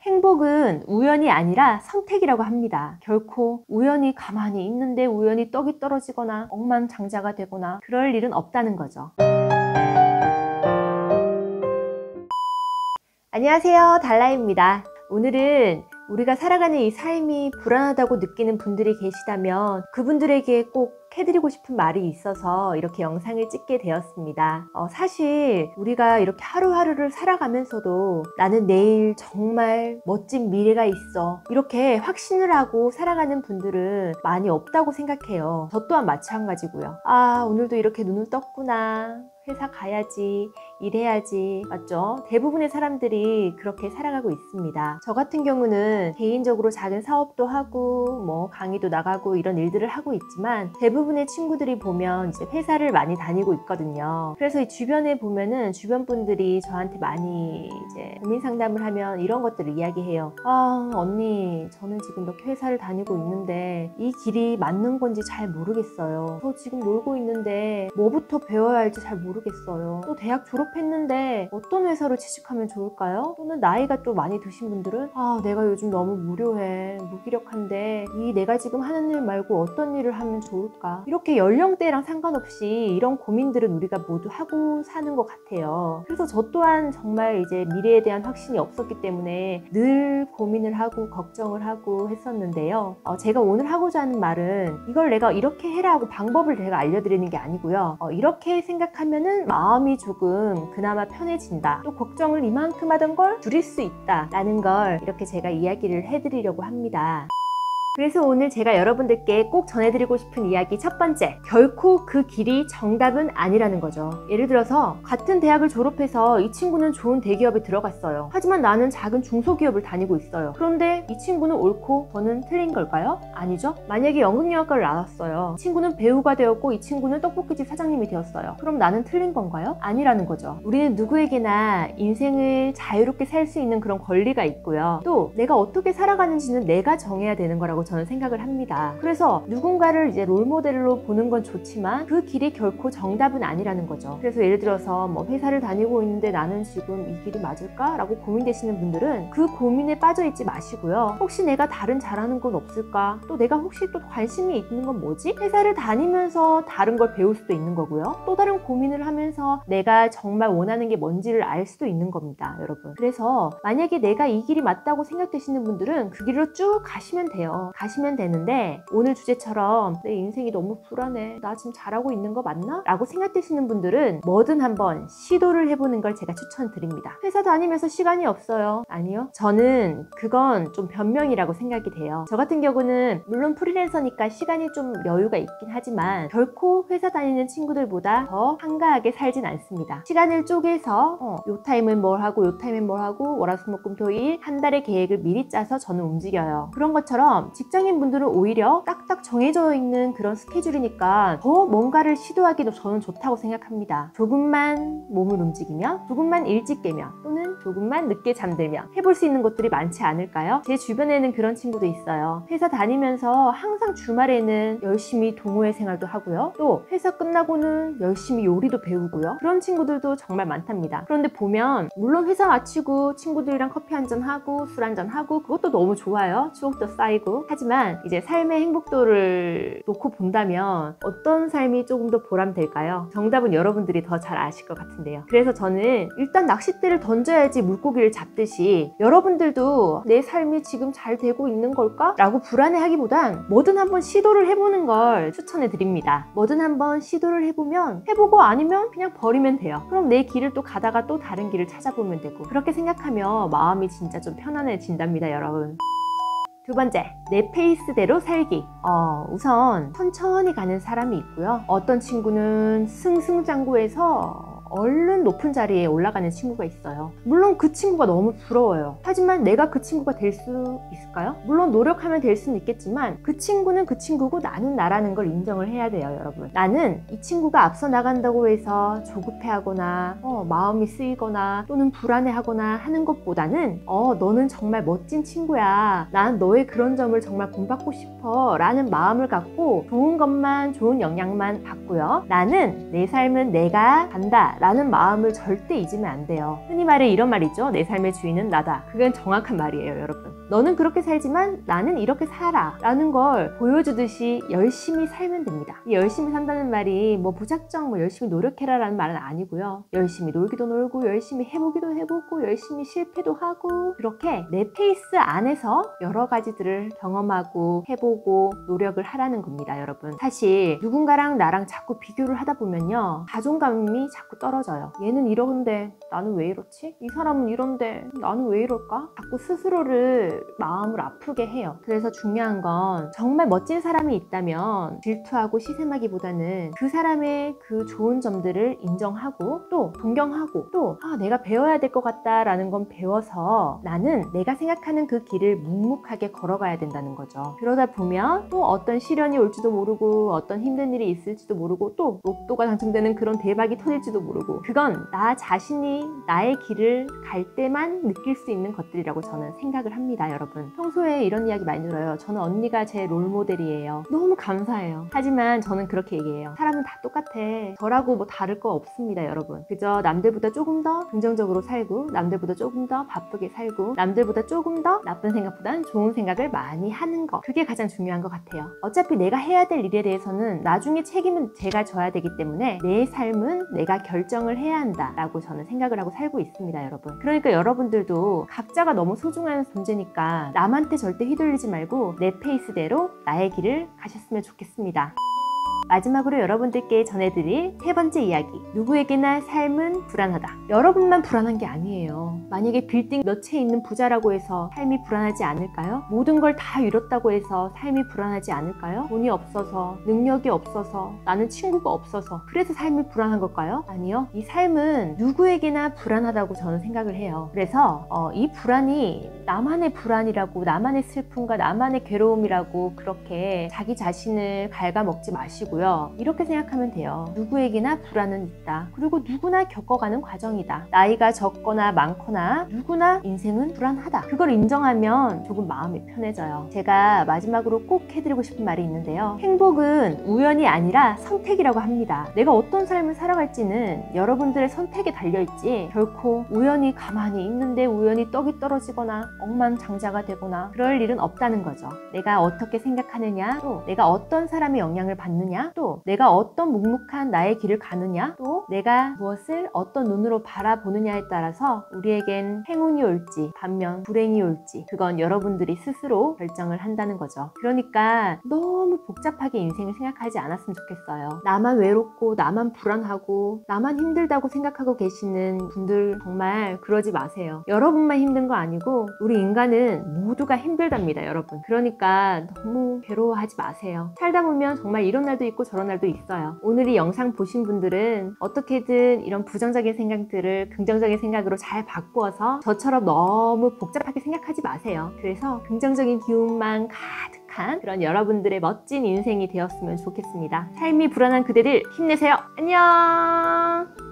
행복은 우연이 아니라 선택이라고 합니다. 결코 우연히 가만히 있는데 우연히 떡이 떨어지거나 억만장자가 되거나 그럴 일은 없다는 거죠. 안녕하세요, 달라입니다. 오늘은 우리가 살아가는 이 삶이 불안하다고 느끼는 분들이 계시다면 그분들에게 꼭 해드리고 싶은 말이 있어서 이렇게 영상을 찍게 되었습니다. 사실 우리가 이렇게 하루하루를 살아가면서도 나는 내일 정말 멋진 미래가 있어, 이렇게 확신을 하고 살아가는 분들은 많이 없다고 생각해요. 저 또한 마찬가지고요. 오늘도 이렇게 눈을 떴구나, 회사 가야지, 일해야지, 맞죠? 대부분의 사람들이 그렇게 살아가고 있습니다. 저 같은 경우는 개인적으로 작은 사업도 하고 강의도 나가고 이런 일들을 하고 있지만 대부분의 친구들이 보면 이제 회사를 많이 다니고 있거든요. 그래서 이 주변에 보면은 주변 분들이 저한테 많이 이제 고민 상담을 하면 이런 것들을 이야기해요. 언니, 저는 지금 이렇게 회사를 다니고 있는데 이 길이 맞는 건지 잘 모르겠어요. 저 지금 놀고 있는데 뭐부터 배워야 할지 잘 모르겠어요. 또 대학 졸업했는데 어떤 회사로 취직하면 좋을까요? 또는 나이가 또 많이 드신 분들은 내가 요즘 너무 무료해, 무기력한데 이 내가 지금 하는 일 말고 어떤 일을 하면 좋을까? 이렇게 연령대랑 상관없이 이런 고민들은 우리가 모두 하고 사는 것 같아요. 그래서 저 또한 정말 이제 미래에 대한 확신이 없었기 때문에 늘 고민을 하고 걱정을 하고 했었는데요. 제가 오늘 하고자 하는 말은 이걸 내가 이렇게 해라 하고 방법을 제가 알려드리는 게 아니고요. 이렇게 생각하면은 마음이 조금 그나마 편해진다, 또 걱정을 이만큼 하던 걸 줄일 수 있다 라는 걸 이렇게 제가 이야기를 해드리려고 합니다. 그래서 오늘 제가 여러분들께 꼭 전해드리고 싶은 이야기 첫 번째, 결코 그 길이 정답은 아니라는 거죠. 예를 들어서 같은 대학을 졸업해서 이 친구는 좋은 대기업에 들어갔어요. 하지만 나는 작은 중소기업을 다니고 있어요. 그런데 이 친구는 옳고 저는 틀린 걸까요? 아니죠. 만약에 연극영화과를 나왔어요. 이 친구는 배우가 되었고 이 친구는 떡볶이집 사장님이 되었어요. 그럼 나는 틀린 건가요? 아니라는 거죠. 우리는 누구에게나 인생을 자유롭게 살 수 있는 그런 권리가 있고요. 또 내가 어떻게 살아가는지는 내가 정해야 되는 거라고 저는 생각을 합니다. 그래서 누군가를 이제 롤모델로 보는 건 좋지만 그 길이 결코 정답은 아니라는 거죠. 그래서 예를 들어서 회사를 다니고 있는데 나는 지금 이 길이 맞을까? 라고 고민되시는 분들은 그 고민에 빠져 있지 마시고요. 혹시 내가 다른 잘하는 건 없을까? 또 내가 혹시 또 관심이 있는 건 뭐지? 회사를 다니면서 다른 걸 배울 수도 있는 거고요. 또 다른 고민을 하면서 내가 정말 원하는 게 뭔지를 알 수도 있는 겁니다, 여러분. 그래서 만약에 내가 이 길이 맞다고 생각되시는 분들은 그 길로 쭉 가시면 돼요. 가시면 되는데 오늘 주제처럼 내 인생이 너무 불안해, 나 지금 잘하고 있는 거 맞나? 라고 생각되시는 분들은 뭐든 한번 시도를 해보는 걸 제가 추천드립니다. 회사 다니면서 시간이 없어요. 아니요, 저는 그건 좀 변명이라고 생각이 돼요. 저 같은 경우는 물론 프리랜서니까 시간이 좀 여유가 있긴 하지만 결코 회사 다니는 친구들보다 더 한가하게 살진 않습니다. 시간을 쪼개서 요 타임은 뭘 하고 요 타임은 뭘 하고 월화수목금토일 한 달의 계획을 미리 짜서 저는 움직여요. 그런 것처럼 직장인 분들은 오히려 딱딱 정해져 있는 그런 스케줄이니까 더 뭔가를 시도하기도 저는 좋다고 생각합니다. 조금만 몸을 움직이면, 조금만 일찍 깨면, 또는 조금만 늦게 잠들면 해볼 수 있는 것들이 많지 않을까요? 제 주변에는 그런 친구도 있어요. 회사 다니면서 항상 주말에는 열심히 동호회 생활도 하고요. 또 회사 끝나고는 열심히 요리도 배우고요. 그런 친구들도 정말 많답니다. 그런데 보면 물론 회사 마치고 친구들이랑 커피 한잔 하고 술 한잔 하고 그것도 너무 좋아요. 추억도 쌓이고. 하지만 이제 삶의 행복도를 놓고 본다면 어떤 삶이 조금 더 보람될까요? 정답은 여러분들이 더 잘 아실 것 같은데요. 그래서 저는 일단 낚싯대를 던져야지 물고기를 잡듯이 여러분들도 내 삶이 지금 잘 되고 있는 걸까? 라고 불안해하기보단 뭐든 한번 시도를 해보는 걸 추천해 드립니다. 뭐든 한번 시도를 해보면 해보고 아니면 그냥 버리면 돼요. 그럼 내 길을 또 가다가 또 다른 길을 찾아보면 되고, 그렇게 생각하면 마음이 진짜 좀 편안해진답니다, 여러분. 두 번째, 내 페이스대로 살기. 우선 천천히 가는 사람이 있고요. 어떤 친구는 승승장구해서 얼른 높은 자리에 올라가는 친구가 있어요. 물론 그 친구가 너무 부러워요. 하지만 내가 그 친구가 될 수 있을까요? 물론 노력하면 될 수는 있겠지만 그 친구는 그 친구고 나는 나라는 걸 인정을 해야 돼요, 여러분. 나는 이 친구가 앞서 나간다고 해서 조급해하거나 마음이 쓰이거나 또는 불안해하거나 하는 것보다는 너는 정말 멋진 친구야, 난 너의 그런 점을 정말 본받고 싶어 라는 마음을 갖고 좋은 것만, 좋은 영향만 받고요, 나는 내 삶은 내가 간다 라는 마음을 절대 잊으면 안 돼요. 흔히 말해 이런 말 있죠. 내 삶의 주인은 나다. 그건 정확한 말이에요, 여러분. 너는 그렇게 살지만 나는 이렇게 살아 라는 걸 보여주듯이 열심히 살면 됩니다. 이 열심히 산다는 말이 뭐 무작정 뭐 열심히 노력해라 라는 말은 아니고요. 열심히 놀기도 놀고 열심히 해보기도 해보고 열심히 실패도 하고 그렇게 내 페이스 안에서 여러 가지들을 경험하고 해보고 노력을 하라는 겁니다, 여러분. 사실 누군가랑 나랑 자꾸 비교를 하다 보면요, 자존감이 자꾸 떨어져요. 얘는 이러는데 나는 왜 이렇지? 이 사람은 이런데 나는 왜 이럴까? 자꾸 스스로를 마음을 아프게 해요. 그래서 중요한 건 정말 멋진 사람이 있다면 질투하고 시샘하기보다는 그 사람의 그 좋은 점들을 인정하고 또 동경하고 또 내가 배워야 될 것 같다라는 건 배워서 나는 내가 생각하는 그 길을 묵묵하게 걸어가야 된다는 거죠. 그러다 보면 또 어떤 시련이 올지도 모르고 어떤 힘든 일이 있을지도 모르고 또 로또가 당첨되는 그런 대박이 터질지도 모르고 그건 나 자신이 나의 길을 갈 때만 느낄 수 있는 것들이라고 저는 생각을 합니다, 여러분. 평소에 이런 이야기 많이 들어요. 저는 언니가 제 롤모델이에요. 너무 감사해요. 하지만 저는 그렇게 얘기해요. 사람은 다 똑같아. 저라고 뭐 다를 거 없습니다, 여러분. 그저 남들보다 조금 더 긍정적으로 살고 남들보다 조금 더 바쁘게 살고 남들보다 조금 더 나쁜 생각보단 좋은 생각을 많이 하는 거, 그게 가장 중요한 것 같아요. 어차피 내가 해야 될 일에 대해서는 나중에 책임은 제가 져야 되기 때문에 내 삶은 내가 결정을 해야 한다라고 저는 생각을 하고 살고 있습니다, 여러분. 그러니까 여러분들도 각자가 너무 소중한 존재니까 남한테 절대 휘둘리지 말고 내 페이스대로 나의 길을 가셨으면 좋겠습니다. 마지막으로 여러분들께 전해드릴 세 번째 이야기. 누구에게나 삶은 불안하다. 여러분만 불안한 게 아니에요. 만약에 빌딩 몇 채 있는 부자라고 해서 삶이 불안하지 않을까요? 모든 걸 다 이뤘다고 해서 삶이 불안하지 않을까요? 돈이 없어서, 능력이 없어서, 나는 친구가 없어서 그래서 삶이 불안한 걸까요? 아니요. 이 삶은 누구에게나 불안하다고 저는 생각을 해요. 그래서 이 불안이 나만의 불안이라고, 나만의 슬픔과 나만의 괴로움이라고 그렇게 자기 자신을 갉아먹지 마시고 이렇게 생각하면 돼요. 누구에게나 불안은 있다. 그리고 누구나 겪어가는 과정이다. 나이가 적거나 많거나 누구나 인생은 불안하다. 그걸 인정하면 조금 마음이 편해져요. 제가 마지막으로 꼭 해드리고 싶은 말이 있는데요. 행복은 우연이 아니라 선택이라고 합니다. 내가 어떤 삶을 살아갈지는 여러분들의 선택에 달려있지 결코 우연히 가만히 있는데 우연히 떡이 떨어지거나 억만장자가 되거나 그럴 일은 없다는 거죠. 내가 어떻게 생각하느냐, 또 내가 어떤 사람의 영향을 받느냐, 또 내가 어떤 묵묵한 나의 길을 가느냐, 또 내가 무엇을 어떤 눈으로 바라보느냐에 따라서 우리에겐 행운이 올지 반면 불행이 올지 그건 여러분들이 스스로 결정을 한다는 거죠. 그러니까 너무 복잡하게 인생을 생각하지 않았으면 좋겠어요. 나만 외롭고 나만 불안하고 나만 힘들다고 생각하고 계시는 분들 정말 그러지 마세요. 여러분만 힘든 거 아니고 우리 인간은 모두가 힘들답니다, 여러분. 그러니까 너무 괴로워하지 마세요. 살다 보면 정말 이런 날도 있고 저런 날도 있어요. 오늘 이 영상 보신 분들은 어떻게든 이런 부정적인 생각들을 긍정적인 생각으로 잘 바꾸어서 저처럼 너무 복잡하게 생각하지 마세요. 그래서 긍정적인 기운만 가득한 그런 여러분들의 멋진 인생이 되었으면 좋겠습니다. 삶이 불안한 그대들 힘내세요. 안녕.